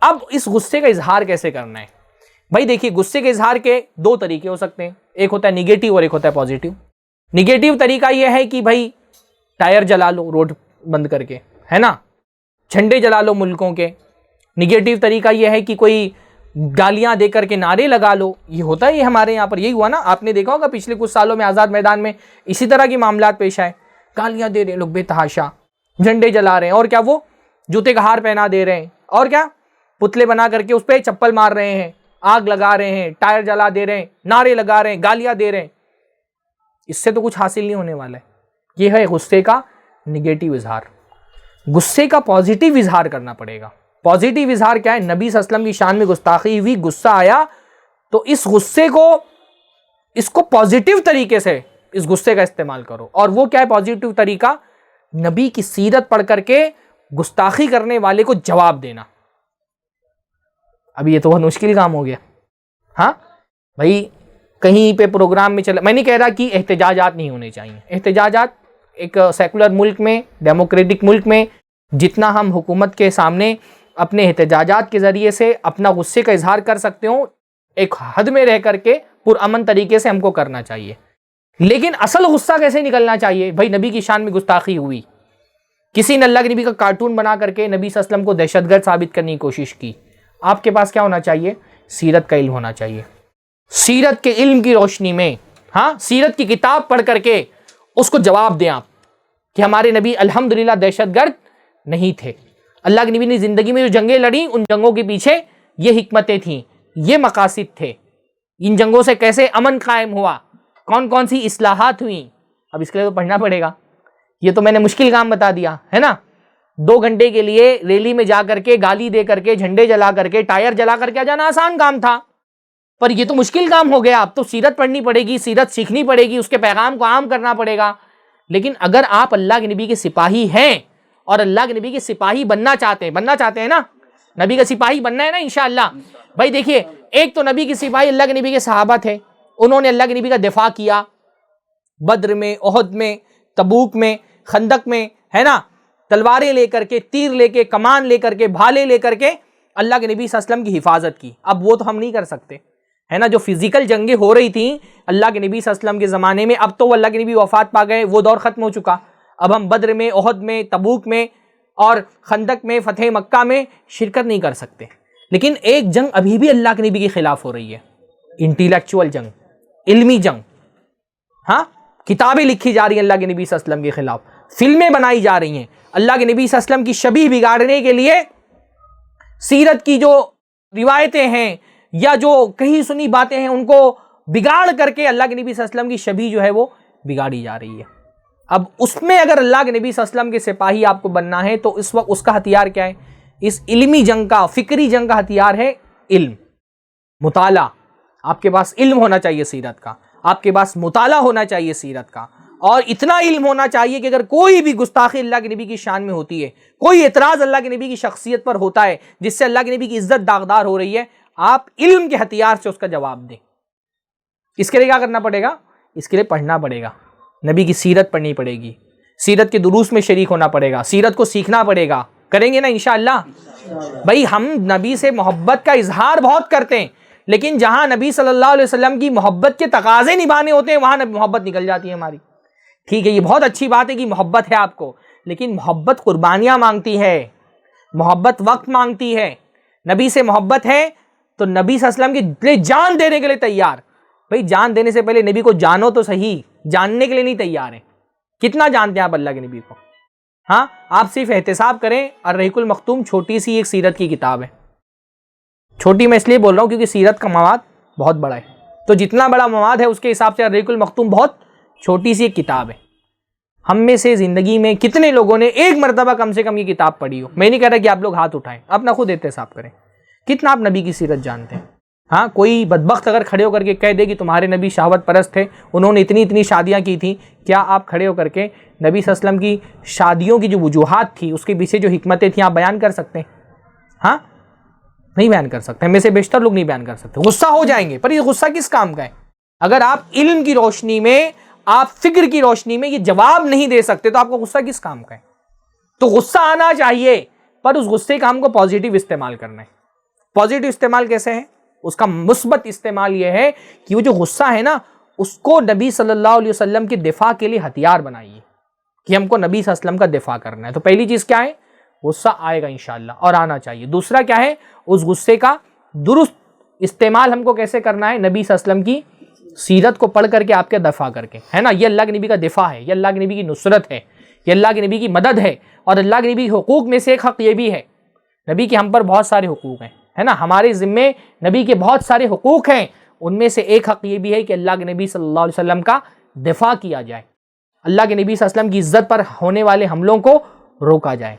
اب اس غصے کا اظہار کیسے کرنا ہے؟ بھائی دیکھیے، غصے کے اظہار کے دو طریقے ہو سکتے ہیں، ایک ہوتا ہے نگیٹو اور ایک ہوتا ہے پازیٹیو۔ نگیٹو طریقہ یہ ہے کہ بھائی ٹائر جلا لو روڈ بند کر کے، ہے نا، جھنڈے جلا لو ملکوں کے۔ نگیٹو طریقہ یہ ہے کہ کوئی گالیاں دے کر کے نعرے لگا لو، یہ ہوتا ہے، یہ ہمارے یہاں پر یہی ہوا نا، آپ نے دیکھا ہوگا پچھلے کچھ سالوں میں آزاد میدان میں اسی طرح کے معاملات پیش آئے، گالیاں دے رہے ہیں لوگ بے تحاشا، جھنڈے جلا رہے ہیں، اور کیا وہ جوتے کا ہار پہنا دے رہے ہیں، اور کیا پتلے بنا کر کے اس پہ چپل مار رہے ہیں، آگ لگا رہے ہیں، ٹائر جلا دے رہے ہیں، نعرے لگا رہے ہیں، گالیاں دے رہے ہیں۔ اس سے تو کچھ حاصل نہیں ہونے والا ہے۔ یہ ہے غصے کا نگیٹو اظہار۔ غصے کا پازیٹیو اظہار کرنا پڑے گا۔ پازیٹیو اظہار کیا ہے؟ نبی صلی اللہ علیہ وسلم کی شان میں گستاخی ہوئی، غصہ آیا، تو اس غصے کو، اس کو پازیٹیو طریقے سے اس غصے کا استعمال کرو۔ اور وہ کیا ہے پازیٹیو طریقہ؟ نبی کی سیرت پڑھ کر کے گستاخی کرنے والے کو جواب دینا۔ اب یہ تو بہت مشکل کام ہو گیا۔ ہاں بھائی، کہیں پہ پروگرام میں چلا، میں نہیں کہہ رہا کہ احتجاجات نہیں ہونے چاہیے، احتجاجات ایک سیکولر ملک میں، ڈیموکریٹک ملک میں جتنا ہم حکومت کے سامنے اپنے احتجاجات کے ذریعے سے اپنا غصے کا اظہار کر سکتے ہوں، ایک حد میں رہ کر کے پرامن طریقے سے ہم کو کرنا چاہیے۔ لیکن اصل غصہ کیسے نکلنا چاہیے؟ بھائی نبی کی شان میں گستاخی ہوئی، کسی نے اللہ کے نبی کا کارٹون بنا کر کے نبی صلی اللہ علیہ وسلم کو دہشت گرد ثابت کرنے کی کوشش کی، آپ کے پاس کیا ہونا چاہیے؟ سیرت کا علم ہونا چاہیے۔ سیرت کے علم کی روشنی میں، ہاں، سیرت کی کتاب پڑھ کر کے اس کو جواب دیں آپ کہ ہمارے نبی الحمدللہ دہشت گرد نہیں تھے، اللہ کے نبی نے زندگی میں جو جنگیں لڑیں ان جنگوں کے پیچھے یہ حکمتیں تھیں، یہ مقاصد تھے، ان جنگوں سے کیسے امن قائم ہوا، کون کون سی اصلاحات ہوئیں۔ اب اس کے لیے تو پڑھنا پڑے گا، یہ تو میں نے مشکل کام بتا دیا ہے نا۔ 2 گھنٹے کے لیے ریلی میں جا کر کے گالی دے کر کے جھنڈے جلا کر کے ٹائر جلا کر کے آ جانا آسان کام تھا، پر یہ تو مشکل کام ہو گیا۔ اب تو سیرت پڑھنی پڑے گی، سیرت سیکھنی پڑے گی، اس کے پیغام کو عام کرنا پڑے گا۔ لیکن اگر آپ اللہ کے نبی کے سپاہی ہیں اور اللہ کے نبی کے سپاہی بننا چاہتے ہیں نا، نبی کا سپاہی بننا ہے نا انشاءاللہ۔ بھائی دیکھیے، ایک تو نبی کے سپاہی اللہ کے نبی کے صحابہ تھے، انہوں نے اللہ کے نبی کا دفاع کیا، بدر میں، احد میں، تبوک میں، خندق میں، ہے نا، تلواریں لے کر کے، تیر لے کے، کمان لے کر کے، بھالے لے کر کے اللہ کے نبی صلی اللہ علیہ وسلم کی حفاظت کی۔ اب وہ تو ہم نہیں کر سکتے، ہے نا، جو فزیکل جنگیں ہو رہی تھیں اللہ کے نبی صلی اللہ علیہ وسلم کے زمانے میں، اب تو وہ اللہ کے نبی وفات پا گئے، وہ دور ختم ہو چکا۔ اب ہم بدر میں، احد میں، تبوک میں اور خندق میں، فتح مکہ میں شرکت نہیں کر سکتے۔ لیکن ایک جنگ ابھی بھی اللہ کے نبی کے خلاف ہو رہی ہے، انٹیلیکچوئل جنگ، علمی جنگ۔ ہاں، کتابیں لکھی جا رہی ہیں اللہ کے نبی صلی اللہ علیہ وسلم کے خلاف، فلمیں بنائی جا رہی ہیں اللہ کے نبی صلی اللہ علیہ وسلم کی شبیہ بگاڑنے کے لیے۔ سیرت کی جو روایتیں ہیں یا جو کہیں سنی باتیں ہیں ان کو بگاڑ کر کے اللہ کے نبی صلی اللہ علیہ وسلم کی شبیہ جو ہے وہ بگاڑی جا رہی ہے۔ اب اس میں اگر اللہ کے نبی صلی اللہ علیہ وسلم کے سپاہی آپ کو بننا ہے تو اس وقت اس کا ہتھیار کیا ہے؟ اس علمی جنگ کا، فکری جنگ کا ہتھیار ہے علم، مطالعہ۔ آپ کے پاس علم ہونا چاہیے سیرت کا، آپ کے پاس مطالعہ ہونا چاہیے سیرت کا، اور اتنا علم ہونا چاہیے کہ اگر کوئی بھی گستاخی اللہ کے نبی کی شان میں ہوتی ہے، کوئی اعتراض اللہ کے نبی کی شخصیت پر ہوتا ہے جس سے اللہ کے نبی کی عزت داغدار ہو رہی ہے، آپ علم کے ہتھیار سے اس کا جواب دیں۔ اس کے لیے کیا کرنا پڑے گا؟ اس کے لیے پڑھنا پڑے گا، نبی کی سیرت پڑھنی پڑے گی، سیرت کے دروس میں شریک ہونا پڑے گا، سیرت کو سیکھنا پڑے گا۔ کریں گے نا انشاءاللہ؟ بھائی ہم نبی سے محبت کا اظہار بہت کرتے ہیں، لیکن جہاں نبی صلی اللہ علیہ وسلم کی محبت کے تقاضے نبھانے ہوتے ہیں وہاں محبت نکل جاتی ہے ہماری۔ ٹھیک ہے، یہ بہت اچھی بات ہے کہ محبت ہے آپ کو، لیکن محبت قربانیاں مانگتی ہے، محبت وقت مانگتی ہے۔ نبی سے محبت ہے تو نبی صلی اللہ علیہ وسلم کے لیے جان دینے کے لیے تیار۔ بھائی جان دینے سے پہلے نبی کو جانو تو صحیح، جاننے کے لیے نہیں تیار ہیں۔ کتنا جانتے ہیں آپ اللہ کے نبی کو؟ ہاں، آپ صرف احتساب کریں، الرحیق المختوم چھوٹی سی ایک سیرت کی کتاب ہے۔ چھوٹی میں اس لیے بول رہا ہوں کیونکہ سیرت کا مواد بہت بڑا ہے، تو جتنا بڑا مواد ہے اس کے حساب سے الرحیق المختوم بہت چھوٹی سی ایک کتاب ہے۔ ہم میں سے زندگی میں کتنے لوگوں نے ایک مرتبہ کم سے کم یہ کتاب پڑھی ہو؟ میں نہیں کہہ رہا کہ آپ لوگ ہاتھ اٹھائیں، اپنا خود احتساب کریں، کتنا آپ نبی کی سیرت جانتے ہیں؟ ہاں، کوئی بدبخت اگر کھڑے ہو کر کے کہہ دے کہ تمہارے نبی شہوت پرست تھے، انہوں نے اتنی شادیاں کی تھیں، کیا آپ کھڑے ہو کر کے نبی صلی اللہ علیہ وسلم کی شادیوں کی جو وجوہات تھی، اس کے پیچھے جو حکمتیں تھیں، آپ بیان کر سکتے ہیں؟ ہاں، نہیں بیان کر سکتے، ہم میں سے بیشتر لوگ نہیں بیان کر سکتے، غصہ ہو جائیں گے۔ پر یہ غصہ کس کام کا ہے؟ اگر آپ علم کی روشنی میں، آپ فکر کی روشنی میں یہ جواب نہیں دے سکتے تو آپ کو غصہ کس کام کا ہے؟ تو غصہ آنا چاہیے، پر اس غصے کا ہم کو پازیٹیو استعمال کرنا ہے۔ پازیٹو استعمال کیسے ہے؟ اس کا مثبت استعمال یہ ہے کہ وہ جو غصہ ہے نا اس کو نبی صلی اللہ علیہ وسلم کے دفاع کے لیے ہتھیار بنائیے کہ ہم کو نبی صلی اللہ علیہ وسلم کا دفاع کرنا ہے. تو پہلی چیز کیا ہے؟ غصہ آئے گا انشاءاللہ اور آنا چاہیے. دوسرا کیا ہے؟ اس غصے کا درست استعمال ہم کو کیسے کرنا ہے؟ نبی صلی اللہ علیہ وسلم کی سیرت کو پڑھ کر کے آپ کے دفاع کر کے، ہے نا. یہ اللہ کے نبی کا دفاع ہے، یہ اللہ کے نبی کی نصرت ہے، یہ اللہ کے نبی کی مدد ہے. اور اللہ کے نبی کے حقوق میں سے ایک حق یہ بھی ہے، نبی کے ہم پر بہت سارے حقوق ہیں، ہے نا. ہمارے ذمے نبی کے بہت سارے حقوق ہیں، ان میں سے ایک حق یہ بھی ہے کہ اللہ کے نبی صلی اللہ علیہ وسلم کا دفاع کیا جائے، اللہ کے نبی صلی اللہ علیہ وسلم کی عزت پر ہونے والے حملوں کو روکا جائے.